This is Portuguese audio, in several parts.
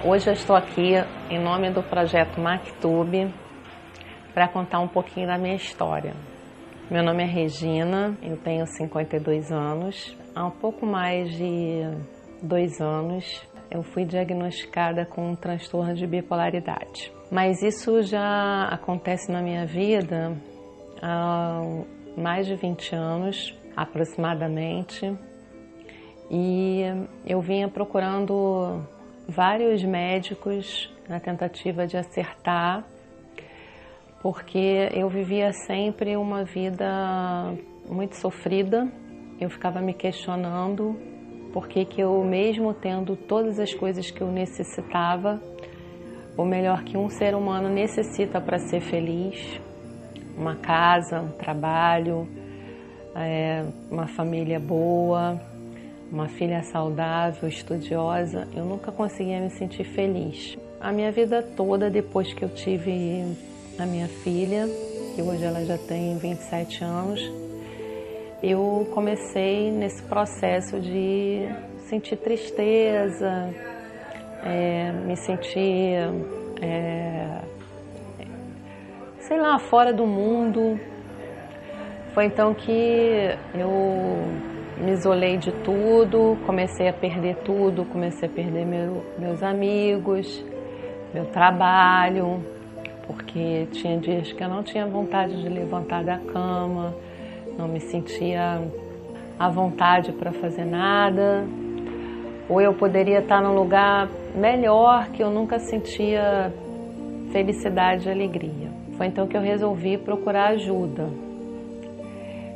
Hoje eu estou aqui em nome do projeto MacTube para contar um pouquinho da minha história. Meu nome é Regina, eu tenho 52 anos. Há um pouco mais de 2 anos eu fui diagnosticada com um transtorno de bipolaridade. Mas isso já acontece na minha vida há mais de 20 anos, aproximadamente. E eu vinha procurando vários médicos na tentativa de acertar, porque eu vivia sempre uma vida muito sofrida. Eu ficava me questionando por que eu, mesmo tendo todas as coisas que eu necessitava, ou melhor, que um ser humano necessita para ser feliz, uma casa, um trabalho, uma família boa, uma filha saudável, estudiosa, eu nunca conseguia me sentir feliz. A minha vida toda, depois que eu tive a minha filha, que hoje ela já tem 27 anos, eu comecei nesse processo de sentir tristeza, me sentir, sei lá, fora do mundo. Foi então que eu me isolei de tudo, comecei a perder tudo, comecei a perder meus amigos, meu trabalho, porque tinha dias que eu não tinha vontade de levantar da cama, não me sentia à vontade para fazer nada, ou eu poderia estar num lugar melhor que eu nunca sentia felicidade e alegria. Foi então que eu resolvi procurar ajuda.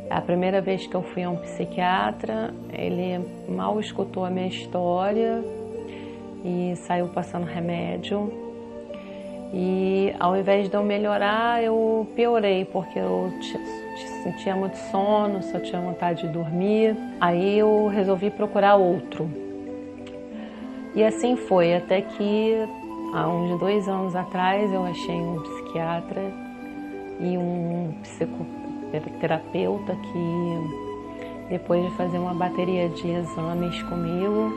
A primeira vez que eu fui a um psiquiatra, ele mal escutou a minha história e saiu passando remédio. E ao invés de eu melhorar, eu piorei, porque eu sentia muito sono, só tinha vontade de dormir. Aí eu resolvi procurar outro. E assim foi, até que há uns 2 anos atrás eu achei um psiquiatra e um psicoterapeuta que, depois de fazer uma bateria de exames comigo,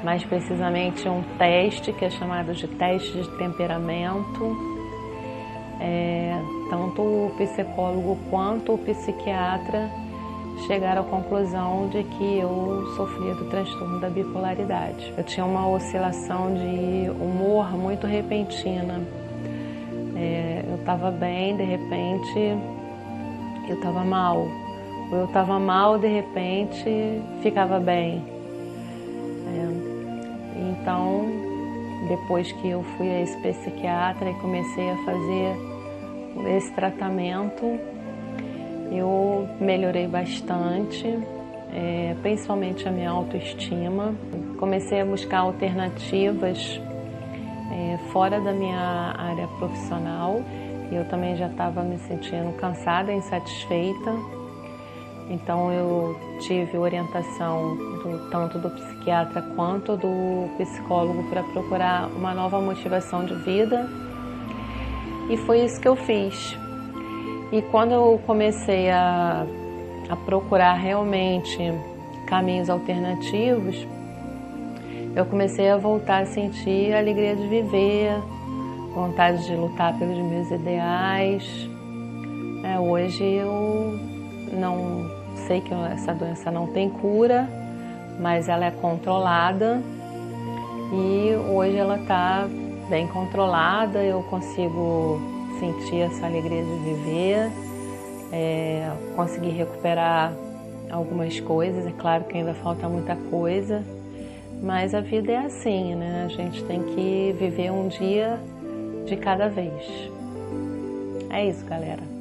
mais precisamente um teste que é chamado de teste de temperamento, tanto o psicólogo quanto o psiquiatra chegaram à conclusão de que eu sofria do transtorno da bipolaridade. Eu tinha uma oscilação de humor muito repentina. Eu estava bem, de repente eu estava mal. Ou eu estava mal, de repente ficava bem. Então, depois que eu fui a esse psiquiatra e comecei a fazer esse tratamento, eu melhorei bastante, principalmente a minha autoestima. Comecei a buscar alternativas fora da minha área profissional. Eu também já estava me sentindo cansada, insatisfeita. Então eu tive orientação tanto do psiquiatra quanto do psicólogo para procurar uma nova motivação de vida. E foi isso que eu fiz. E quando eu comecei a procurar realmente caminhos alternativos, eu comecei a voltar a sentir a alegria de viver, vontade de lutar pelos meus ideais. Hoje eu não sei que essa doença não tem cura, mas ela é controlada e hoje ela está bem controlada. Eu consigo sentir essa alegria de viver, consegui recuperar algumas coisas. É claro que ainda falta muita coisa, mas a vida é assim, né? A gente tem que viver um dia de cada vez. É isso, galera.